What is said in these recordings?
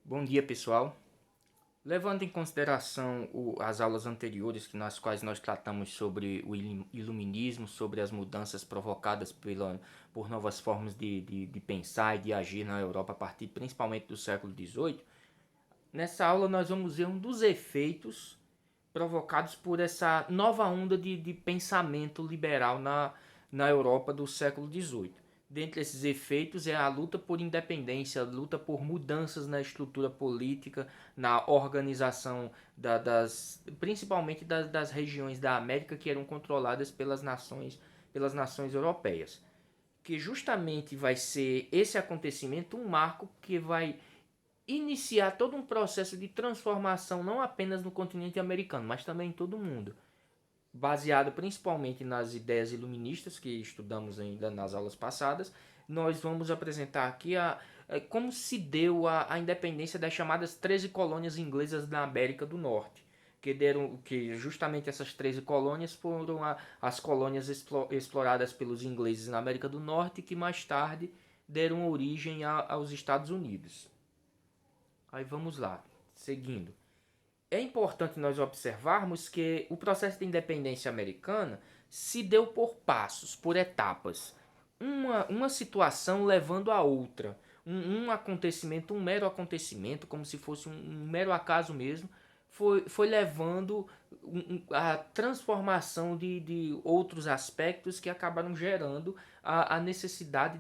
Bom dia, pessoal. Levando em consideração as aulas anteriores, nas quais nós tratamos sobre o iluminismo, sobre as mudanças provocadas por novas formas de pensar e de agir na Europa a partir principalmente do século XVIII, nessa aula nós vamos ver um dos efeitos provocados por essa nova onda de pensamento liberal na Europa do século XVIII. Dentre esses efeitos é a luta por independência, a luta por mudanças na estrutura política, na organização principalmente das regiões da América que eram controladas pelas nações europeias. Que justamente vai ser esse acontecimento um marco que vai iniciar todo um processo de transformação não apenas no continente americano, mas também em todo o mundo, baseado principalmente nas ideias iluministas que estudamos ainda nas aulas passadas. Nós vamos apresentar aqui como se deu a independência das chamadas 13 colônias inglesas da América do Norte, que justamente essas 13 colônias foram as colônias exploradas pelos ingleses na América do Norte, que mais tarde deram origem aos Estados Unidos. Aí vamos lá, seguindo. É importante nós observarmos que o processo de independência americana se deu por passos, por etapas. Uma situação levando a outra. Um acontecimento, um mero acontecimento, como se fosse um mero acaso mesmo, foi levando a transformação de outros aspectos que acabaram gerando a necessidade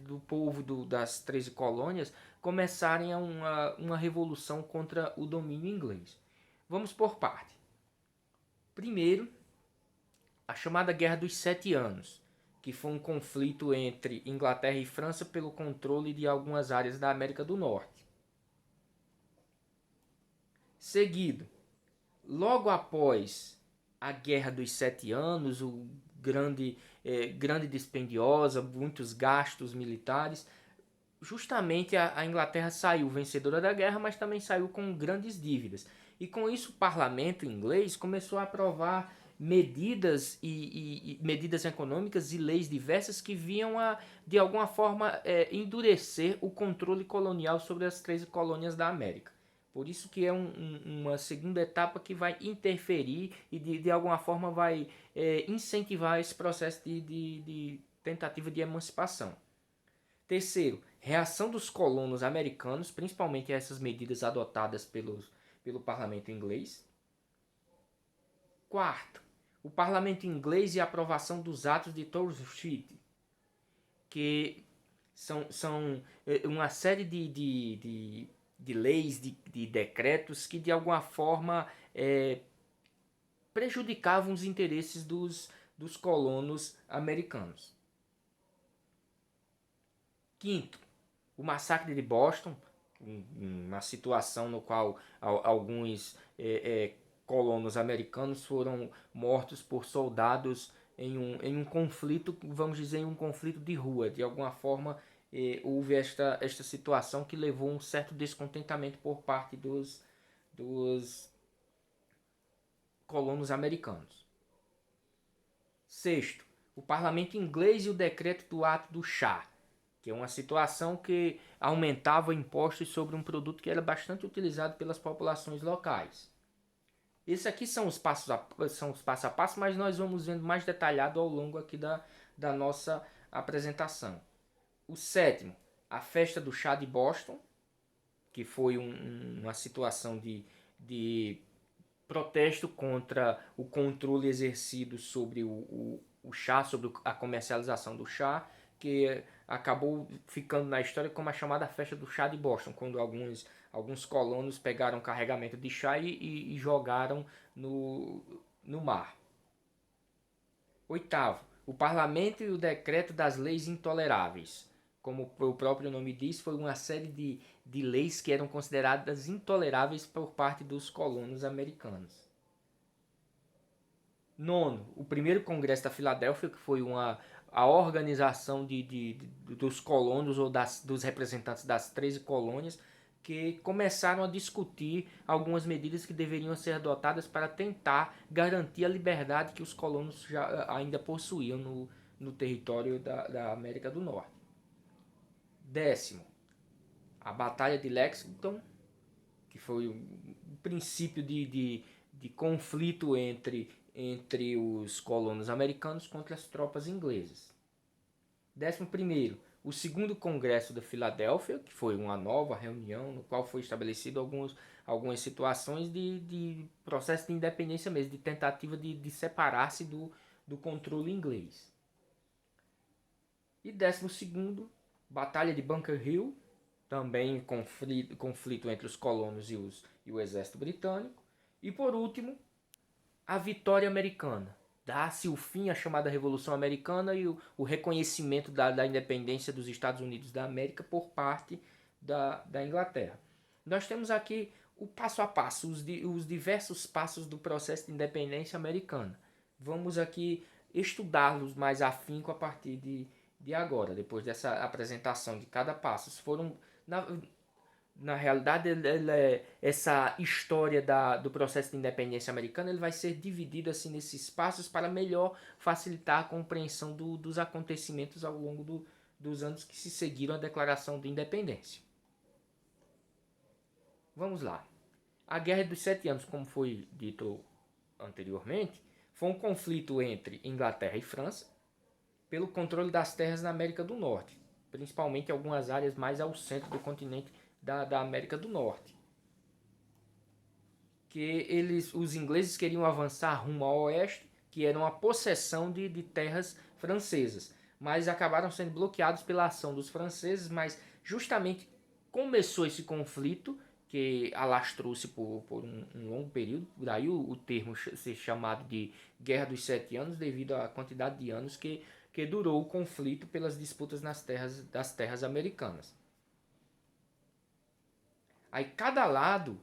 do povo das 13 colônias começarem uma revolução contra o domínio inglês. Vamos por parte. Primeiro, a chamada Guerra dos Sete Anos, que foi um conflito entre Inglaterra e França pelo controle de algumas áreas da América do Norte. Seguido, logo após a Guerra dos Sete Anos, grande dispendiosa, muitos gastos militares, justamente a Inglaterra saiu vencedora da guerra, mas também saiu com grandes dívidas. E com isso o parlamento inglês começou a aprovar medidas e medidas econômicas e leis diversas que vinham de alguma forma, endurecer o controle colonial sobre as 13 colônias da América. Por isso que é uma segunda etapa que vai interferir e de alguma forma vai incentivar esse processo de tentativa de emancipação. Terceiro, reação dos colonos americanos, principalmente a essas medidas adotadas pelo parlamento inglês. Quarto, o parlamento inglês e a aprovação dos atos de Townshend, que são uma série de leis, de decretos que de alguma forma prejudicavam os interesses dos colonos americanos. Quinto, o massacre de Boston, uma situação no qual alguns colonos americanos foram mortos por soldados em um conflito, vamos dizer, em um conflito de rua. De alguma forma, houve esta situação que levou um certo descontentamento por parte dos colonos americanos. Sexto, o parlamento inglês e o decreto do ato do chá, que é uma situação que aumentava impostos sobre um produto que era bastante utilizado pelas populações locais. Esses aqui são os passos a passo, mas nós vamos vendo mais detalhado ao longo aqui da nossa apresentação. O sétimo, a festa do chá de Boston, que foi uma situação de protesto contra o controle exercido sobre o chá, sobre a comercialização do chá, que acabou ficando na história como a chamada festa do chá de Boston, quando alguns colonos pegaram carregamento de chá e jogaram no mar. Oitavo, o parlamento e o decreto das leis intoleráveis. Como o próprio nome diz, foi uma série de leis que eram consideradas intoleráveis por parte dos colonos americanos. Nono, o primeiro Congresso da Filadélfia, que foi a organização dos colonos ou dos representantes das 13 colônias, que começaram a discutir algumas medidas que deveriam ser adotadas para tentar garantir a liberdade que os colonos já ainda possuíam no território da América do Norte. Décimo, a Batalha de Lexington, que foi o princípio de conflito entre os colonos americanos contra as tropas inglesas. 11º, o segundo Congresso da Filadélfia, que foi uma nova reunião no qual foi estabelecido algumas situações de processo de independência mesmo, de tentativa de separar-se do controle inglês. E 12º, Batalha de Bunker Hill, também conflito entre os colonos e o exército britânico. E por último, a vitória americana. Dá-se o fim à chamada Revolução Americana e o reconhecimento da independência dos Estados Unidos da América por parte da Inglaterra. Nós temos aqui o passo a passo, os diversos passos do processo de independência americana. Vamos aqui estudá-los mais afinco a partir de agora, depois dessa apresentação de cada passo. Foram, na realidade, essa história do processo de independência americana ele vai ser dividido assim, nesses passos para melhor facilitar a compreensão dos acontecimentos ao longo dos anos que se seguiram à Declaração de Independência. Vamos lá. A Guerra dos 7 Anos, como foi dito anteriormente, foi um conflito entre Inglaterra e França pelo controle das terras na América do Norte, principalmente algumas áreas mais ao centro do continente da América do Norte. Que os ingleses queriam avançar rumo ao oeste, que era uma possessão de terras francesas, mas acabaram sendo bloqueados pela ação dos franceses, mas justamente começou esse conflito, que alastrou-se por um longo período, daí o termo ser chamado de Guerra dos 7 Anos, devido à quantidade de anos que durou o conflito pelas disputas das terras americanas. Aí cada lado,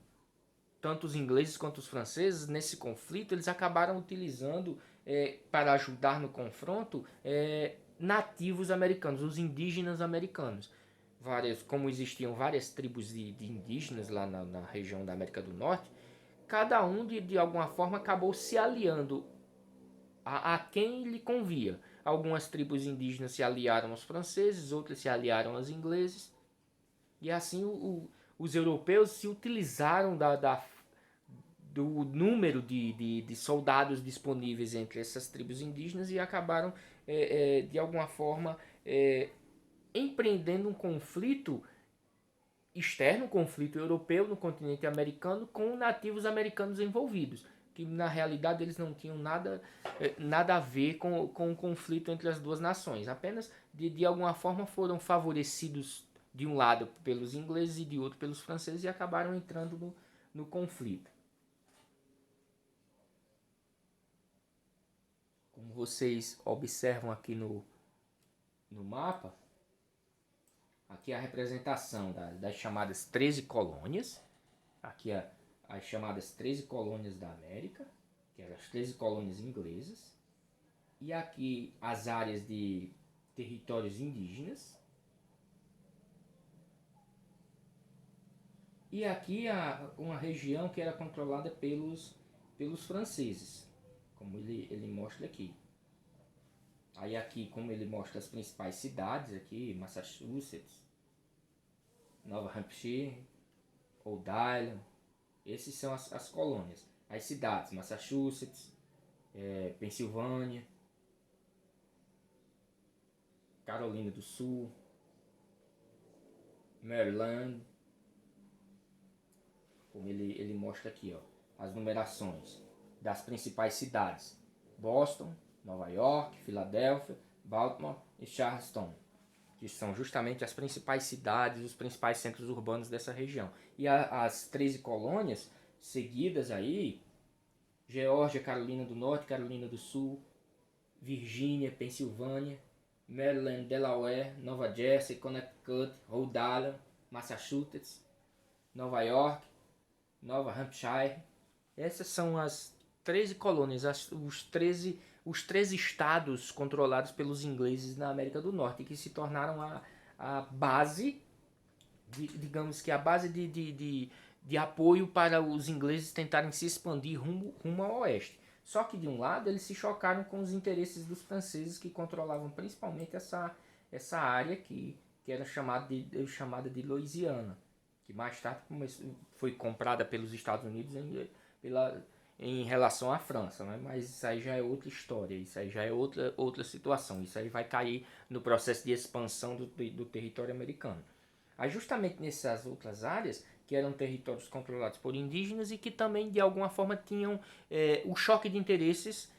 tanto os ingleses quanto os franceses, nesse conflito, eles acabaram utilizando, para ajudar no confronto, nativos americanos, os indígenas americanos. Como existiam várias tribos de indígenas lá na região da América do Norte, cada um de alguma forma acabou se aliando a quem lhe convia. Algumas tribos indígenas se aliaram aos franceses, outras se aliaram aos ingleses, e assim os europeus se utilizaram do número de soldados disponíveis entre essas tribos indígenas e acabaram, de alguma forma, empreendendo um conflito externo, um conflito europeu no continente americano com nativos americanos envolvidos, que na realidade eles não tinham nada a ver com o conflito entre as duas nações, apenas de alguma forma foram favorecidos de um lado pelos ingleses e de outro pelos franceses e acabaram entrando no conflito. Como vocês observam aqui no mapa, aqui é a representação das chamadas 13 colônias, aqui as chamadas 13 colônias da América, que eram as 13 colônias inglesas, e aqui as áreas de territórios indígenas, e aqui uma região que era controlada pelos franceses, como ele mostra aqui. Aí aqui, como ele mostra as principais cidades aqui, Massachusetts, Nova Hampshire, Rhode Island, esses são as colônias. As cidades, Massachusetts, Pensilvânia, Carolina do Sul, Maryland, como ele mostra aqui, ó, as numerações das principais cidades: Boston, Nova York, Filadélfia, Baltimore e Charleston, que são justamente as principais cidades, os principais centros urbanos dessa região. E as 13 colônias seguidas aí: Geórgia, Carolina do Norte, Carolina do Sul, Virgínia, Pensilvânia, Maryland, Delaware, Nova Jersey, Connecticut, Rhode Island, Massachusetts, Nova York, Nova Hampshire. Essas são as 13 colônias, os 13 estados controlados pelos ingleses na América do Norte, que se tornaram a base, digamos que a base de apoio para os ingleses tentarem se expandir rumo ao oeste. Só que de um lado eles se chocaram com os interesses dos franceses, que controlavam principalmente essa área aqui, que era chamada de Louisiana, que mais tarde foi comprada pelos Estados Unidos em relação à França, né? Mas isso aí já é outra história, isso aí já é outra situação, isso aí vai cair no processo de expansão do território americano. Aí justamente nessas outras áreas, que eram territórios controlados por indígenas e que também de alguma forma tinham o choque de interesses.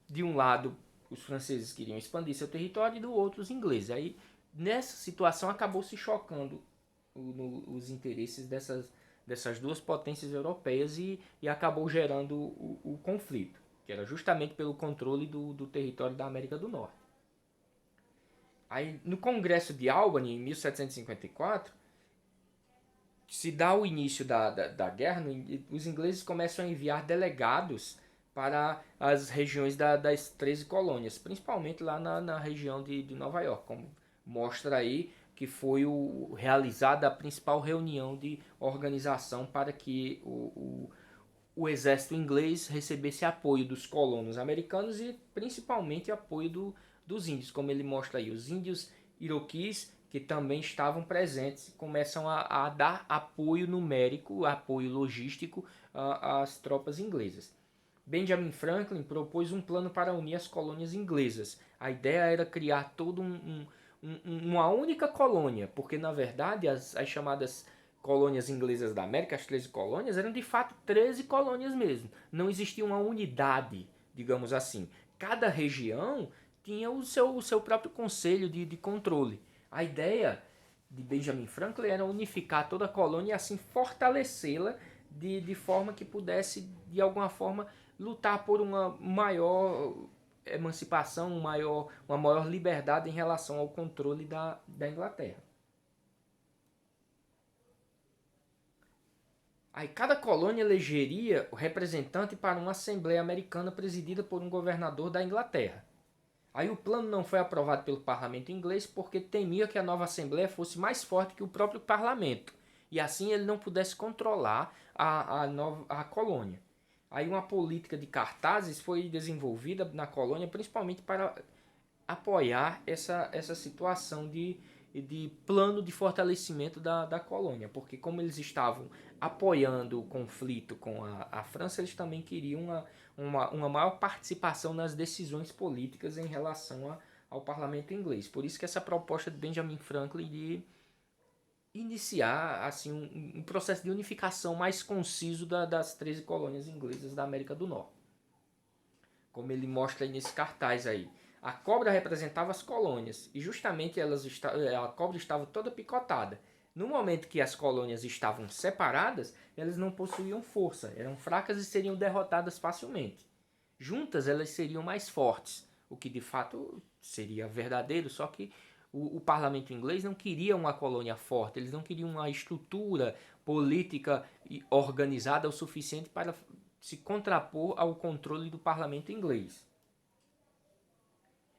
De um lado os franceses queriam expandir seu território e do outro os ingleses. Aí nessa situação acabou se chocando os interesses dessas duas potências europeias e acabou gerando o conflito, que era justamente pelo controle do território da América do Norte. Aí no Congresso de Albany, em 1754, se dá o início da guerra, os ingleses começam a enviar delegados para as regiões das 13 colônias, principalmente lá na região de Nova York, como mostra aí que foi realizada a principal reunião de organização para que o exército inglês recebesse apoio dos colonos americanos e principalmente apoio dos índios, como ele mostra aí. Os índios iroquis, que também estavam presentes, começam a dar apoio numérico, apoio logístico às tropas inglesas. Benjamin Franklin propôs um plano para unir as colônias inglesas. A ideia era criar todo uma única colônia, porque na verdade as chamadas colônias inglesas da América, as 13 colônias, eram de fato 13 colônias mesmo. Não existia uma unidade, digamos assim. Cada região tinha o seu próprio conselho de controle. A ideia de Benjamin Franklin era unificar toda a colônia e assim fortalecê-la de forma que pudesse, de alguma forma, lutar por uma maior emancipação, uma maior liberdade em relação ao controle da Inglaterra. Aí cada colônia elegeria o representante para uma Assembleia Americana presidida por um governador da Inglaterra. Aí o plano não foi aprovado pelo parlamento inglês porque temia que a nova Assembleia fosse mais forte que o próprio parlamento e assim ele não pudesse controlar a colônia. Aí uma política de cartazes foi desenvolvida na colônia principalmente para apoiar essa situação de plano de fortalecimento da colônia, porque como eles estavam apoiando o conflito com a França, eles também queriam uma maior participação nas decisões políticas em relação ao parlamento inglês. Por isso que essa proposta de Benjamin Franklin de iniciar assim um processo de unificação mais conciso das 13 colônias inglesas da América do Norte. Como ele mostra aí nesse cartaz aí. A cobra representava as colônias e justamente a cobra estava toda picotada. No momento que as colônias estavam separadas, elas não possuíam força, eram fracas e seriam derrotadas facilmente. Juntas elas seriam mais fortes, o que de fato seria verdadeiro, só que o parlamento inglês não queria uma colônia forte, eles não queriam uma estrutura política organizada o suficiente para se contrapor ao controle do parlamento inglês.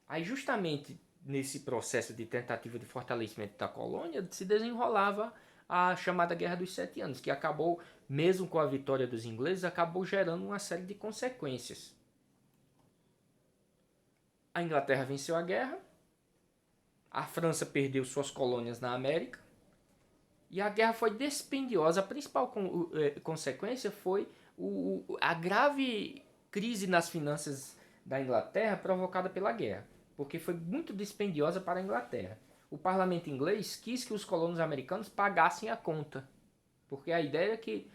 Aí justamente nesse processo de tentativa de fortalecimento da colônia se desenrolava a chamada Guerra dos 7 Anos, que acabou, mesmo com a vitória dos ingleses, acabou gerando uma série de consequências. A Inglaterra venceu a guerra, a França perdeu suas colônias na América e a guerra foi dispendiosa. A principal consequência foi a grave crise nas finanças da Inglaterra provocada pela guerra, porque foi muito dispendiosa para a Inglaterra. O parlamento inglês quis que os colonos americanos pagassem a conta, porque a ideia é que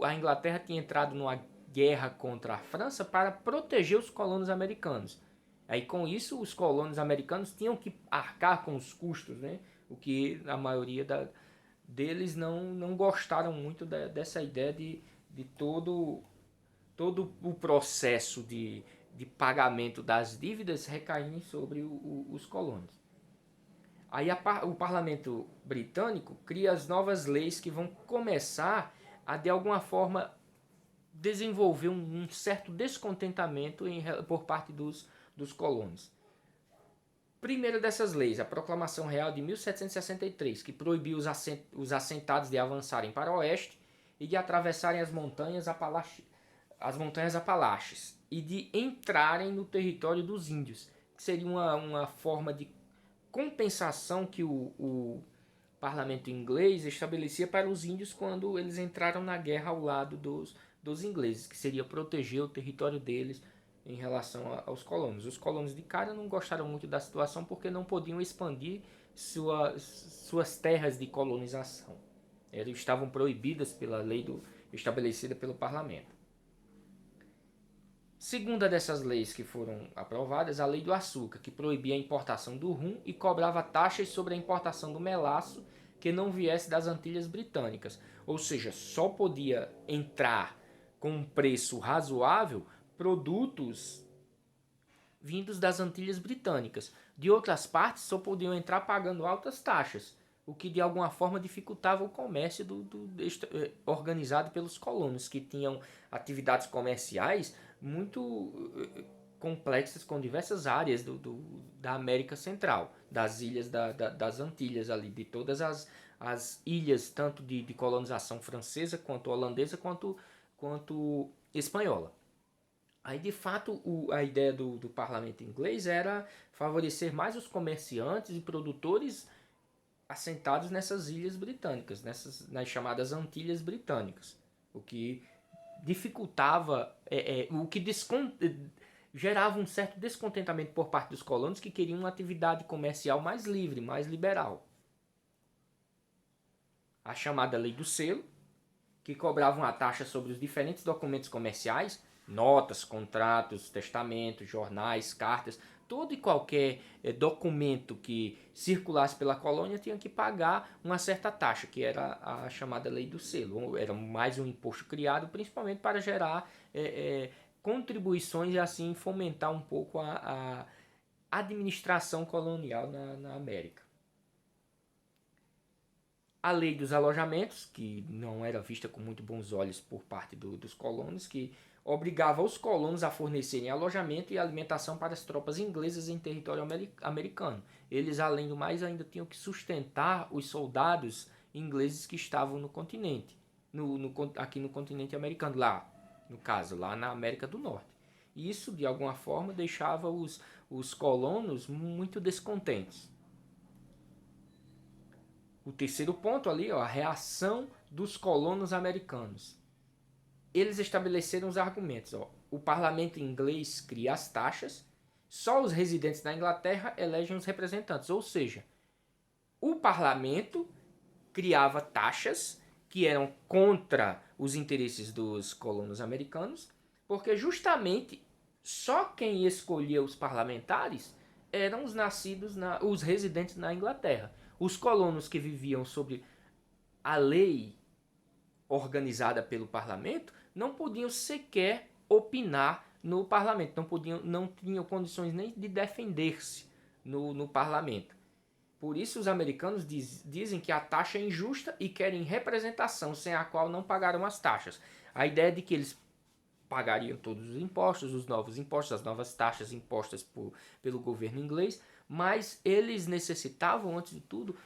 a Inglaterra tinha entrado numa guerra contra a França para proteger os colonos americanos. Aí com isso os colonos americanos tinham que arcar com os custos, né? O que a maioria deles não gostaram muito dessa ideia de todo o processo de pagamento das dívidas recaírem sobre os colonos. Aí o parlamento britânico cria as novas leis que vão começar a, de alguma forma, desenvolver um certo descontentamento por parte dos colonos. Primeira dessas leis, a Proclamação Real de 1763, que proibiu os assentados de avançarem para o oeste e de atravessarem as montanhas Apalaches e de entrarem no território dos índios, que seria uma forma de compensação que parlamento inglês estabelecia para os índios quando eles entraram na guerra ao lado dos ingleses, que seria proteger o território deles em relação aos colonos. Os colonos de cara não gostaram muito da situação porque não podiam expandir suas terras de colonização. Elas estavam proibidas pela lei estabelecida pelo parlamento. Segunda dessas leis que foram aprovadas, a lei do açúcar, que proibia a importação do rum e cobrava taxas sobre a importação do melaço que não viesse das Antilhas Britânicas. Ou seja, só podia entrar com um preço razoável produtos vindos das Antilhas Britânicas. De outras partes, só podiam entrar pagando altas taxas, o que de alguma forma dificultava o comércio organizado pelos colonos, que tinham atividades comerciais muito complexas com diversas áreas da América Central, das ilhas das Antilhas ali, de todas as ilhas, tanto de colonização francesa, quanto holandesa, quanto espanhola. Aí, de fato, a ideia do parlamento inglês era favorecer mais os comerciantes e produtores assentados nessas ilhas britânicas, nas chamadas Antilhas Britânicas, o que dificultava, gerava um certo descontentamento por parte dos colonos que queriam uma atividade comercial mais livre, mais liberal. A chamada Lei do Selo, que cobrava uma taxa sobre os diferentes documentos comerciais, notas, contratos, testamentos, jornais, cartas, todo e qualquer documento que circulasse pela colônia tinha que pagar uma certa taxa, que era a chamada Lei do Selo. Era mais um imposto criado principalmente para gerar contribuições e assim fomentar um pouco a administração colonial na América. A lei dos alojamentos, que não era vista com muito bons olhos por parte dos colonos, que obrigava os colonos a fornecerem alojamento e alimentação para as tropas inglesas em território americano. Eles, além do mais, ainda tinham que sustentar os soldados ingleses que estavam no continente, aqui no continente americano, no caso, lá na América do Norte. E isso, de alguma forma, deixava os colonos muito descontentes. O terceiro ponto ali, a reação dos colonos americanos. Eles estabeleceram os argumentos. O parlamento inglês cria as taxas, só os residentes na Inglaterra elegem os representantes. Ou seja, o parlamento criava taxas que eram contra os interesses dos colonos americanos, porque justamente só quem escolhia os parlamentares eram os residentes na Inglaterra. Os colonos que viviam sob a lei organizada pelo parlamento não podiam sequer opinar no parlamento, não tinham condições nem de defender-se no parlamento. Por isso os americanos dizem que a taxa é injusta e querem representação, sem a qual não pagaram as taxas. A ideia é de que eles pagariam todos os impostos, os novos impostos, as novas taxas impostas pelo governo inglês, mas eles necessitavam, antes de tudo,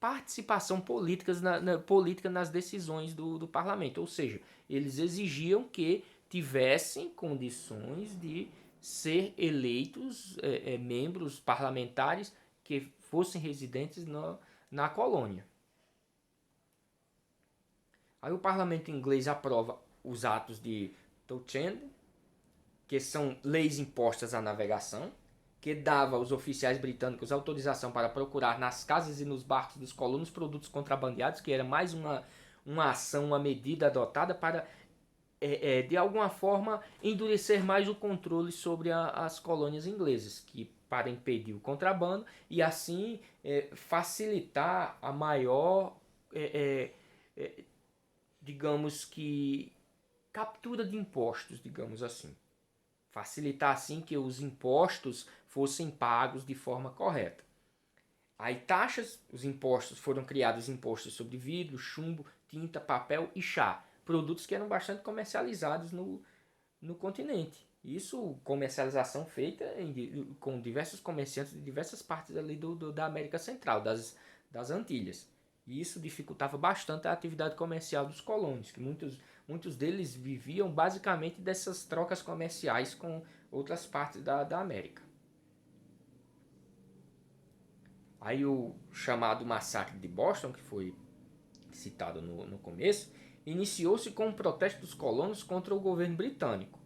participação política nas decisões do parlamento. Ou seja, eles exigiam que tivessem condições de ser eleitos membros parlamentares que fossem residentes na colônia. Aí o parlamento inglês aprova os atos de Townshend, que são leis impostas à navegação, que dava aos oficiais britânicos autorização para procurar nas casas e nos barcos dos colonos produtos contrabandeados, que era mais uma ação, uma medida adotada para, de alguma forma, endurecer mais o controle sobre as colônias inglesas, que para impedir o contrabando e assim facilitar a maior, digamos que, captura de impostos, digamos assim. Facilitar assim que os impostos fossem pagos de forma correta. Aí taxas, os impostos foram criados impostos sobre vidro, chumbo, tinta, papel e chá, produtos que eram bastante comercializados no continente. Isso, comercialização feita com diversos comerciantes de diversas partes ali da América Central, das Antilhas. E isso dificultava bastante a atividade comercial dos colonos, que muitos deles viviam basicamente dessas trocas comerciais com outras partes da América. Aí o chamado massacre de Boston, que foi citado no começo, iniciou-se com um protesto dos colonos contra o governo britânico.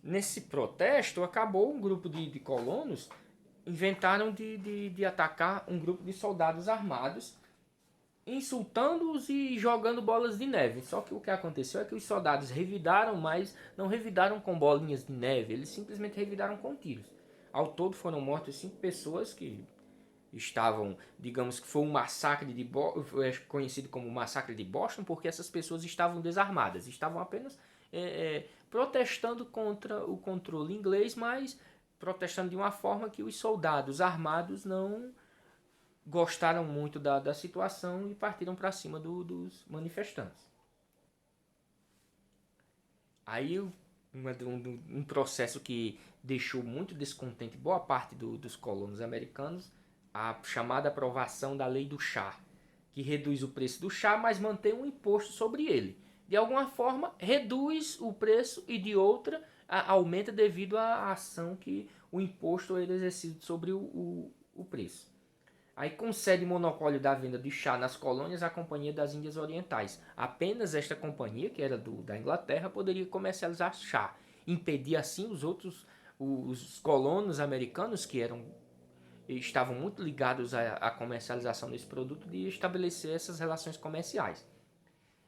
Nesse protesto, acabou um grupo de colonos, inventaram de atacar um grupo de soldados armados, insultando-os e jogando bolas de neve. Só que o que aconteceu é que os soldados revidaram, mas não revidaram com bolinhas de neve, eles simplesmente revidaram com tiros. Ao todo foram mortas 5 pessoas que estavam, digamos que foi um massacre de conhecido como massacre de Boston, porque essas pessoas estavam desarmadas, estavam apenas protestando contra o controle inglês, mas protestando de uma forma que os soldados armados não gostaram muito da situação e partiram para cima dos manifestantes. Aí um processo que deixou muito descontente boa parte dos colonos americanos, a chamada aprovação da lei do chá, que reduz o preço do chá, mas mantém um imposto sobre ele. De alguma forma, reduz o preço e de outra, aumenta devido à ação que o imposto é exercido sobre o preço. Aí concede monopólio da venda de chá nas colônias à Companhia das Índias Orientais. Apenas esta companhia, que era da Inglaterra, poderia comercializar chá. Impedia assim os colonos americanos, que estavam muito ligados à comercialização desse produto, de estabelecer essas relações comerciais.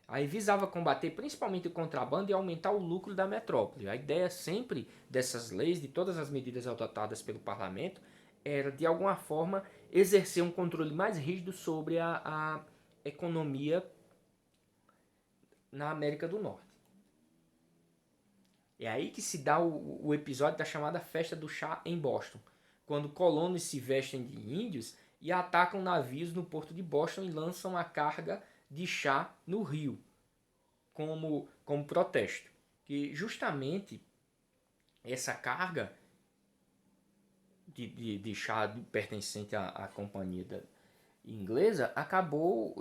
Aí visava combater principalmente o contrabando e aumentar o lucro da metrópole. A ideia sempre dessas leis, de todas as medidas adotadas pelo parlamento, era de alguma forma exercer um controle mais rígido sobre a economia na América do Norte. É aí que se dá o episódio da chamada Festa do Chá em Boston, quando colonos se vestem de índios e atacam navios no porto de Boston e lançam a carga de chá no rio, como protesto. Que justamente essa carga de chá pertencente à companhia inglesa acabou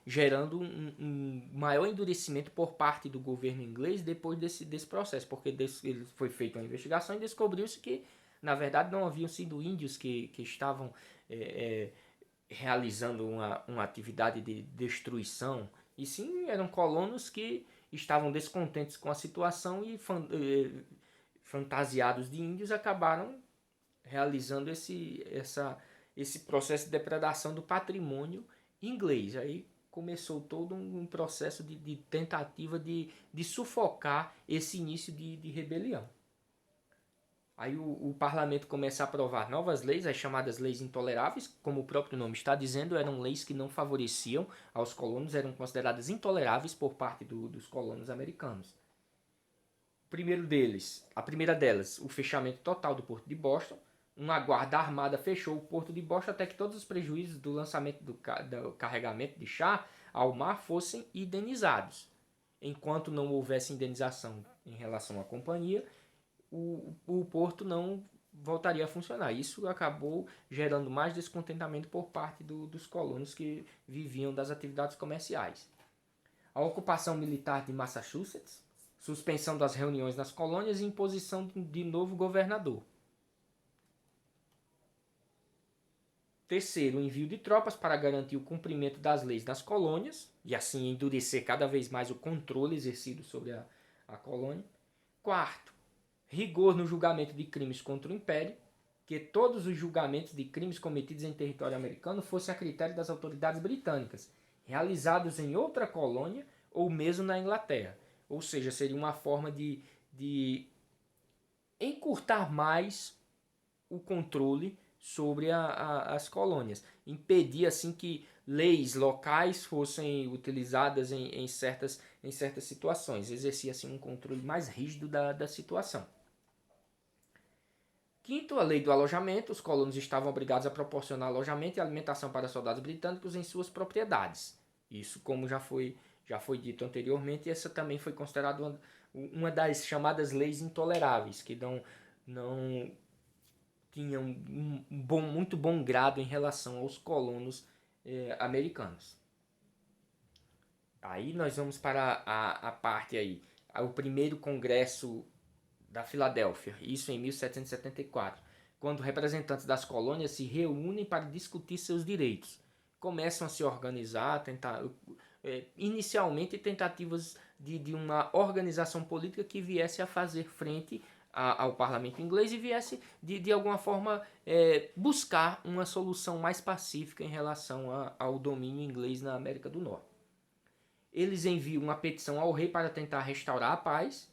gerando um maior endurecimento por parte do governo inglês depois desse processo, porque foi feita uma investigação e descobriu-se que, na verdade, não haviam sido índios que estavam realizando uma atividade de destruição, e sim eram colonos que estavam descontentes com a situação e fantasiados de índios acabaram realizando esse processo de depredação do patrimônio inglês. Aí começou todo um processo de tentativa de sufocar esse início de rebelião. Aí o parlamento começa a aprovar novas leis, as chamadas leis intoleráveis, como o próprio nome está dizendo, eram leis que não favoreciam aos colonos, eram consideradas intoleráveis por parte dos colonos americanos. A primeira delas, o fechamento total do porto de Boston. Uma guarda armada fechou o porto de Boston até que todos os prejuízos do lançamento do carregamento de chá ao mar fossem indenizados. Enquanto não houvesse indenização em relação à companhia, o porto não voltaria a funcionar. Isso acabou gerando mais descontentamento por parte dos colonos que viviam das atividades comerciais. A ocupação militar de Massachusetts, suspensão das reuniões nas colônias e imposição de novo governador. Terceiro, o envio de tropas para garantir o cumprimento das leis nas colônias e assim endurecer cada vez mais o controle exercido sobre a colônia. Quarto, rigor no julgamento de crimes contra o Império, que todos os julgamentos de crimes cometidos em território americano fossem a critério das autoridades britânicas, realizados em outra colônia ou mesmo na Inglaterra. Ou seja, seria uma forma de encurtar mais o controle sobre as colônias. Impedir assim que leis locais fossem utilizadas em certas situações. Exercia assim um controle mais rígido da situação. Quinto, a lei do alojamento. Os colonos estavam obrigados a proporcionar alojamento e alimentação para soldados britânicos em suas propriedades. Isso, como já foi dito anteriormente, essa também foi considerada uma das chamadas leis intoleráveis, que não tinham muito bom grado em relação aos colonos americanos. Aí nós vamos para a parte aí, o primeiro congresso da Filadélfia, isso em 1774, quando representantes das colônias se reúnem para discutir seus direitos. Começam a se organizar, inicialmente tentativas de uma organização política que viesse a fazer frente ao parlamento inglês e viesse de alguma forma buscar uma solução mais pacífica em relação ao domínio inglês na América do Norte. Eles enviam uma petição ao rei para tentar restaurar a paz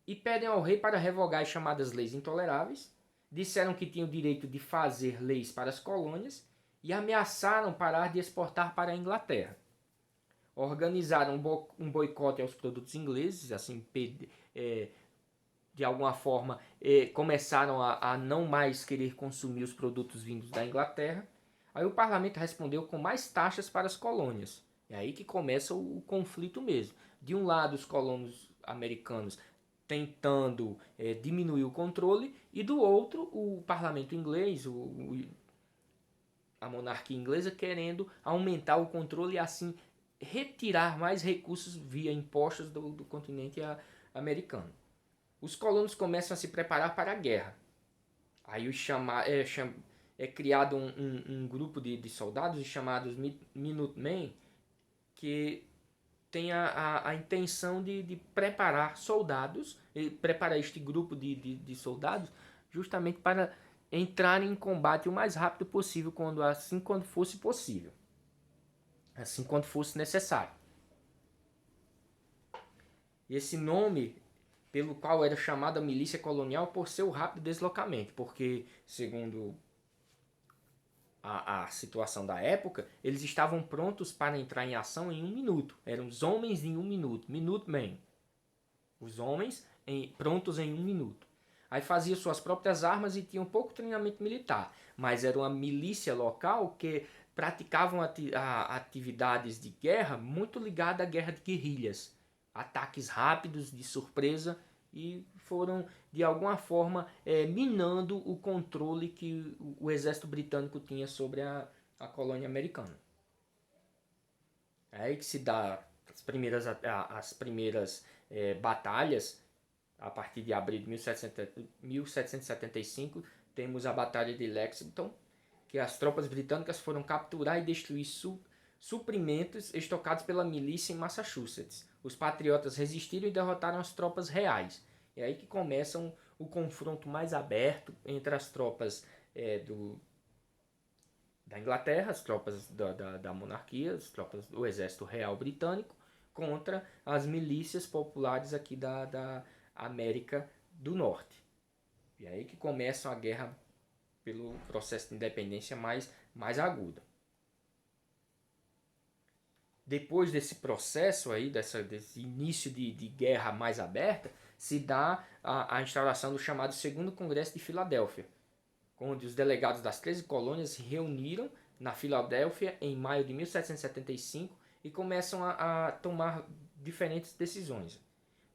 e pedem ao rei para revogar as chamadas leis intoleráveis. Disseram que tinham o direito de fazer leis para as colônias e ameaçaram parar de exportar para a Inglaterra. Organizaram um boicote aos produtos ingleses, assim, de alguma forma começaram a não mais querer consumir os produtos vindos da Inglaterra. Aí o parlamento respondeu com mais taxas para as colônias. É aí que começa o conflito mesmo. De um lado, os colonos americanos tentando diminuir o controle, e do outro, o parlamento inglês, a monarquia inglesa, querendo aumentar o controle e assim retirar mais recursos via impostos do continente americano. Os colonos começam a se preparar para a guerra. Aí é criado um grupo de soldados chamados Minutemen, que tem a intenção de preparar soldados, preparar este grupo de soldados justamente para entrar em combate o mais rápido possível, quando fosse possível, assim quando fosse necessário. Esse nome pelo qual era chamada milícia colonial por seu rápido deslocamento, porque, segundo a situação da época, eles estavam prontos para entrar em ação em 1 minuto. Eram os homens em 1 minuto, Minutemen. Os homens prontos em 1 minuto. Aí faziam suas próprias armas e tinham pouco treinamento militar, mas era uma milícia local que praticavam atividades de guerra muito ligada à guerra de guerrilhas. Ataques rápidos, de surpresa, e foram de alguma forma minando o controle que o exército britânico tinha sobre a colônia americana. É aí que se dá as primeiras batalhas. A partir de abril de 1775 temos a Batalha de Lexington, que as tropas britânicas foram capturar e destruir suprimentos estocados pela milícia em Massachusetts. Os patriotas resistiram e derrotaram as tropas reais. É aí que começa o confronto mais aberto entre as tropas da Inglaterra, as tropas da monarquia, as tropas do exército real britânico, contra as milícias populares aqui da América do Norte. E é aí que começa a guerra pelo processo de independência mais aguda. Depois desse processo aí, desse início de guerra mais aberta, se dá a instauração do chamado Segundo Congresso de Filadélfia, onde os delegados das 13 colônias se reuniram na Filadélfia em maio de 1775 e começam a tomar diferentes decisões.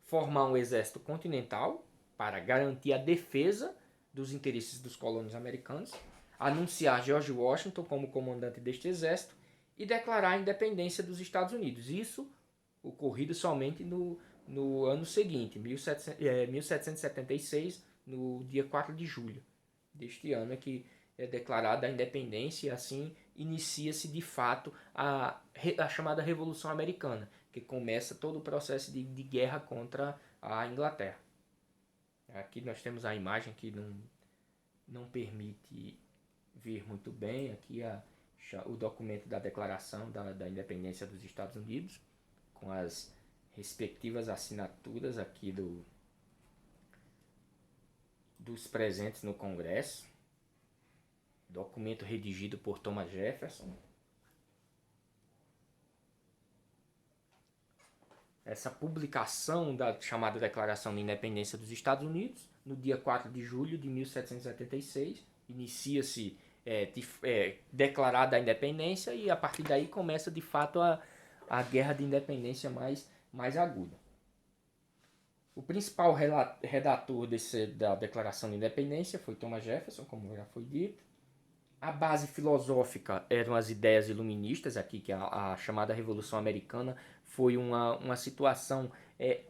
Formar um exército continental para garantir a defesa dos interesses dos colonos americanos, anunciar George Washington como comandante deste exército e declarar a independência dos Estados Unidos. Isso ocorrido somente no ano seguinte, 1776, no dia 4 de julho deste ano é que é declarada a independência, e assim inicia-se de fato a chamada Revolução Americana, que começa todo o processo de guerra contra a Inglaterra. Aqui nós temos a imagem que não permite ver muito bem, aqui o documento da Declaração da Independência dos Estados Unidos, com as respectivas assinaturas aqui dos presentes no Congresso. Documento redigido por Thomas Jefferson. Essa publicação da chamada Declaração de Independência dos Estados Unidos, no dia 4 de julho de 1776, inicia-se declarada a independência, e a partir daí começa de fato a guerra de independência mais aguda. O principal redator da Declaração de Independência foi Thomas Jefferson, como já foi dito. A base filosófica eram as ideias iluministas, aqui que a chamada Revolução Americana foi uma situação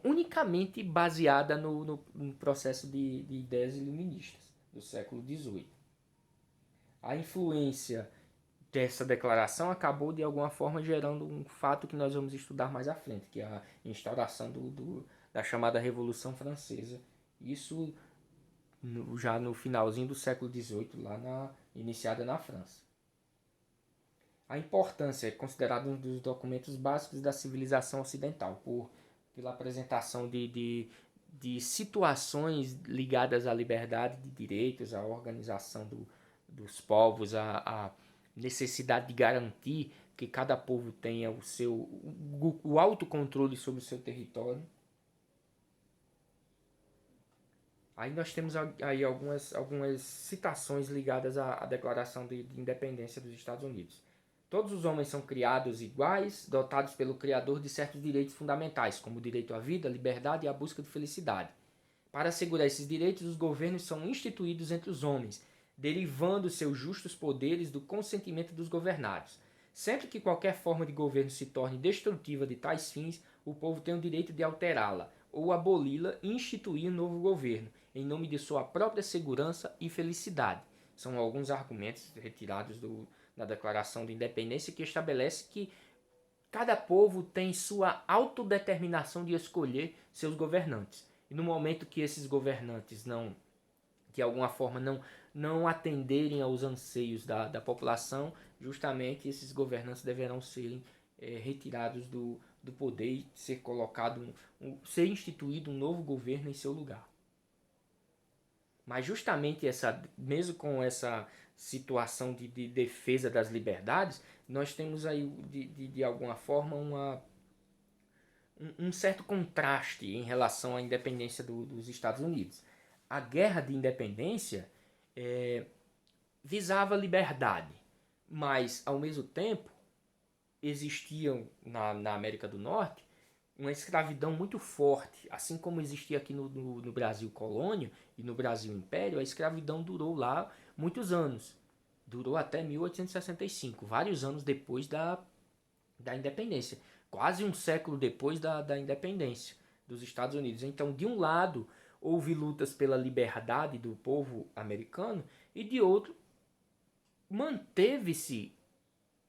unicamente baseada no processo de ideias iluministas. do século XVIII. A influência dessa declaração acabou de alguma forma gerando um fato que nós vamos estudar mais à frente, que é a instauração da chamada Revolução Francesa. Isso já no finalzinho do século XVIII, iniciada na França. A importância é considerada um dos documentos básicos da civilização ocidental, pela apresentação de situações ligadas à liberdade de direitos, à organização dos povos, à necessidade de garantir que cada povo tenha o autocontrole sobre o seu território. Aí nós temos aí algumas citações ligadas à Declaração de Independência dos Estados Unidos. Todos os homens são criados iguais, dotados pelo Criador de certos direitos fundamentais, como o direito à vida, à liberdade e à busca de felicidade. Para assegurar esses direitos, os governos são instituídos entre os homens, derivando seus justos poderes do consentimento dos governados. Sempre que qualquer forma de governo se torne destrutiva de tais fins, o povo tem o direito de alterá-la ou aboli-la e instituir um novo governo, em nome de sua própria segurança e felicidade. São alguns argumentos retirados da Declaração de Independência que estabelece que cada povo tem sua autodeterminação de escolher seus governantes. E no momento que esses governantes de alguma forma não atenderem aos anseios da população, justamente esses governantes deverão ser retirados do poder e ser ser instituído um novo governo em seu lugar. Mas justamente mesmo com essa situação de defesa das liberdades, nós temos aí de alguma forma um certo contraste em relação à independência dos Estados Unidos. A guerra de independência visava liberdade, mas ao mesmo tempo existiam na América do Norte uma escravidão muito forte, assim como existia aqui no Brasil colônia e no Brasil império. A escravidão durou lá muitos anos, durou até 1865, vários anos depois da independência, quase um século depois da independência dos Estados Unidos. Então, de um lado, houve lutas pela liberdade do povo americano e de outro, manteve-se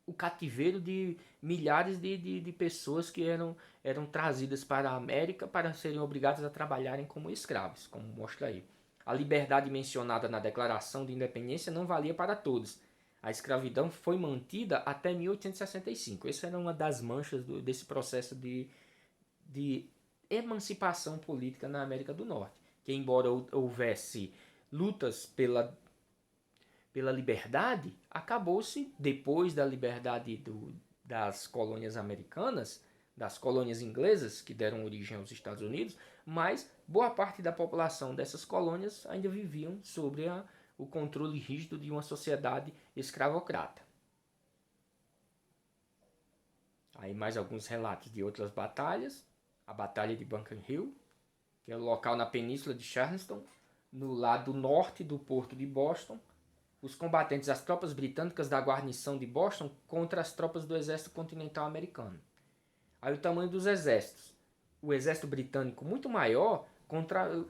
o cativeiro de milhares de pessoas que eram trazidas para a América para serem obrigadas a trabalharem como escravos, como mostra aí. A liberdade mencionada na Declaração de Independência não valia para todos. A escravidão foi mantida até 1865. Essa era uma das manchas desse processo de emancipação política na América do Norte. Que embora houvesse lutas pela liberdade, acabou-se, depois da liberdade das colônias americanas, das colônias inglesas, que deram origem aos Estados Unidos, mas boa parte da população dessas colônias ainda viviam sob o controle rígido de uma sociedade escravocrata. Aí mais alguns relatos de outras batalhas. A Batalha de Bunker Hill, que é o local na península de Charleston, no lado norte do porto de Boston. Os combatentes, as tropas britânicas da guarnição de Boston contra as tropas do exército continental americano. Aí o tamanho dos exércitos. O exército britânico muito maior contra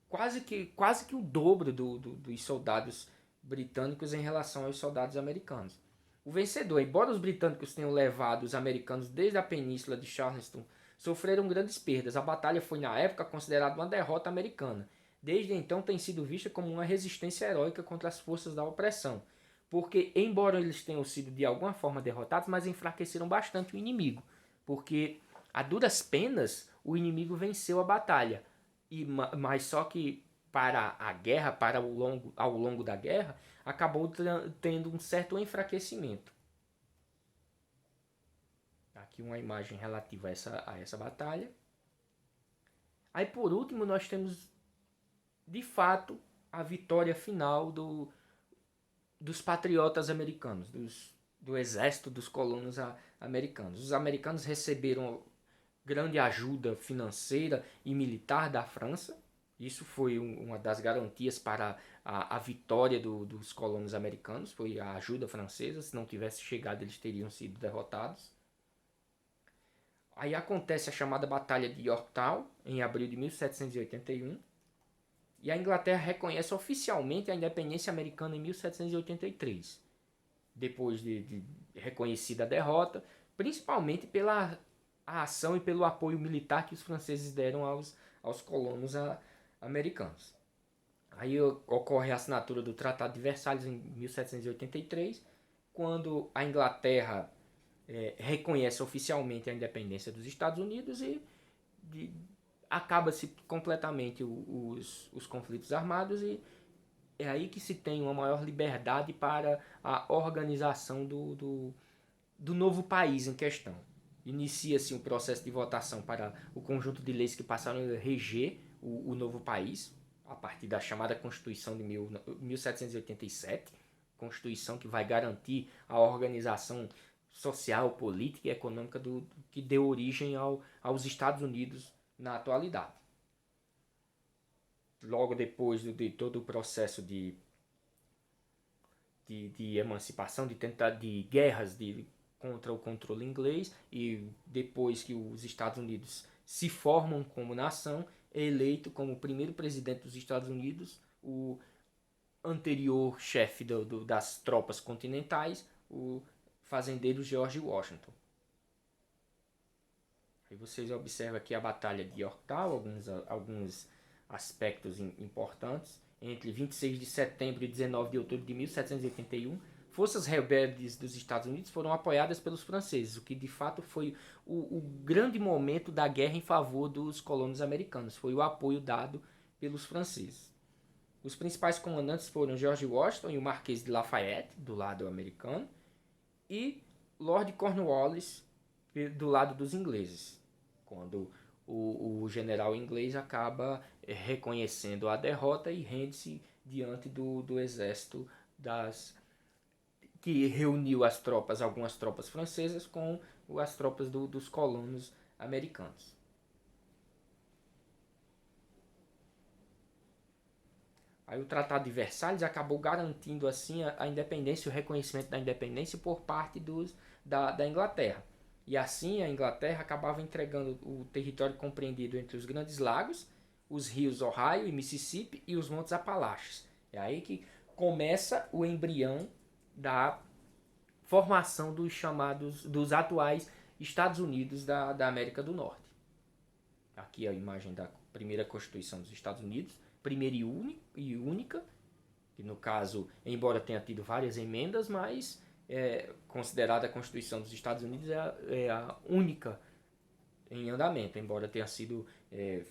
quase que o dobro dos soldados britânicos em relação aos soldados americanos. O vencedor, embora os britânicos tenham levado os americanos desde a península de Charleston, sofreram grandes perdas. A batalha foi na época considerada uma derrota americana. Desde então tem sido vista como uma resistência heróica contra as forças da opressão, porque embora eles tenham sido de alguma forma derrotados, mas enfraqueceram bastante o inimigo, porque a duras penas o inimigo venceu a batalha, mas só que para a guerra, ao longo da guerra, acabou tendo um certo enfraquecimento. Aqui uma imagem relativa a essa batalha. Aí por último nós temos de fato a vitória final dos patriotas americanos, do exército dos colonos americanos. Os americanos receberam grande ajuda financeira e militar da França. Isso foi uma das garantias para a vitória dos colonos americanos, foi a ajuda francesa. Se não tivesse chegado, eles teriam sido derrotados. Aí acontece a chamada Batalha de Yorktown, em abril de 1781. E a Inglaterra reconhece oficialmente a independência americana em 1783, depois de reconhecida a derrota, principalmente pela a ação e pelo apoio militar que os franceses deram aos colonos americanos. Aí ocorre a assinatura do Tratado de Versalhes em 1783, quando a Inglaterra reconhece oficialmente a independência dos Estados Unidos e acaba-se completamente os conflitos armados, e é aí que se tem uma maior liberdade para a organização do novo país em questão. Inicia-se um processo de votação para o conjunto de leis que passaram a reger o novo país, a partir da chamada Constituição de 1787, Constituição que vai garantir a organização social, política e econômica que deu origem aos Estados Unidos na atualidade. Logo depois de todo o processo de emancipação, de guerras contra o controle inglês, e depois que os Estados Unidos se formam como nação, é eleito como primeiro presidente dos Estados Unidos o anterior chefe das tropas continentais, o fazendeiro George Washington. Aí vocês observam aqui a Batalha de Yorktown, alguns aspectos importantes. Entre 26 de setembro e 19 de outubro de 1781, forças rebeldes dos Estados Unidos foram apoiadas pelos franceses, o que de fato foi o grande momento da guerra em favor dos colonos americanos. Foi o apoio dado pelos franceses. Os principais comandantes foram George Washington e o Marquês de Lafayette, do lado americano, e Lord Cornwallis, do lado dos ingleses, quando o general inglês acaba reconhecendo a derrota e rende-se diante do exército que reuniu algumas tropas francesas com as tropas dos colonos americanos. Aí o Tratado de Versalhes acabou garantindo assim a independência, o reconhecimento da independência por parte da Inglaterra. E assim a Inglaterra acabava entregando o território compreendido entre os Grandes Lagos, os rios Ohio e Mississippi e os Montes Apalaches. É aí que começa o embrião da formação dos atuais Estados Unidos da América do Norte. Aqui a imagem da primeira Constituição dos Estados Unidos, primeira e única, que no caso, embora tenha tido várias emendas, mas considerada a Constituição dos Estados Unidos é a única em andamento, embora tenha sido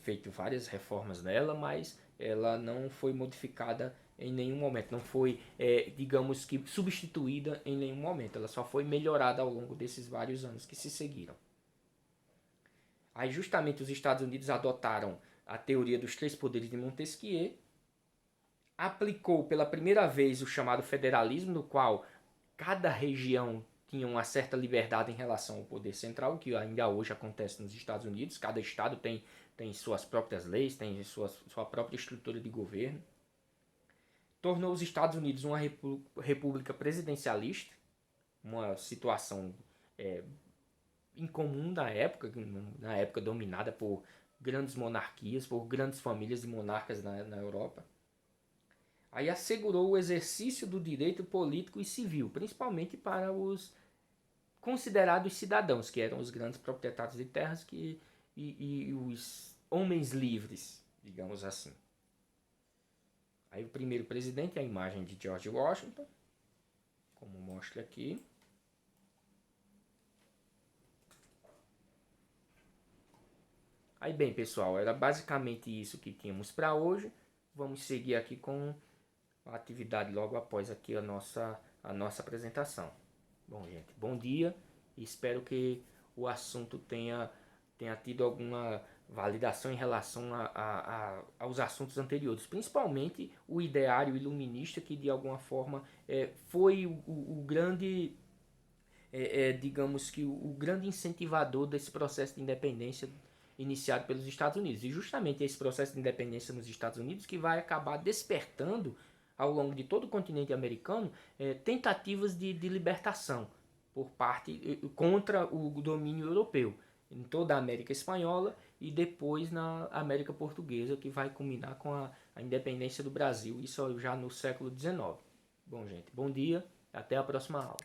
feito várias reformas nela, mas ela não foi modificada em nenhum momento, não foi, digamos que, substituída em nenhum momento, ela só foi melhorada ao longo desses vários anos que se seguiram. Aí justamente os Estados Unidos adotaram a teoria dos três poderes de Montesquieu, aplicou pela primeira vez o chamado federalismo, no qual cada região tinha uma certa liberdade em relação ao poder central, que ainda hoje acontece nos Estados Unidos. Cada estado tem suas próprias leis, tem sua própria estrutura de governo. Tornou os Estados Unidos uma república presidencialista, uma situação incomum na época dominada por grandes monarquias, por grandes famílias de monarcas na Europa. Aí assegurou o exercício do direito político e civil, principalmente para os considerados cidadãos, que eram os grandes proprietários de terras e os homens livres, digamos assim. Aí o primeiro presidente é a imagem de George Washington, como mostra aqui. Aí bem, pessoal, era basicamente isso que tínhamos para hoje. Vamos seguir aqui com a atividade logo após aqui a nossa apresentação. Bom, gente, bom dia e espero que o assunto tenha tido alguma validação em relação aos assuntos anteriores, principalmente o ideário iluminista, que de alguma forma foi o grande, digamos que o grande incentivador desse processo de independência iniciado pelos Estados Unidos. E justamente esse processo de independência nos Estados Unidos que vai acabar despertando ao longo de todo o continente americano tentativas de libertação por parte contra o domínio europeu. em toda a América Espanhola e depois na América Portuguesa, que vai culminar com a independência do Brasil, isso já no século XIX. Bom, gente, bom dia, até a próxima aula.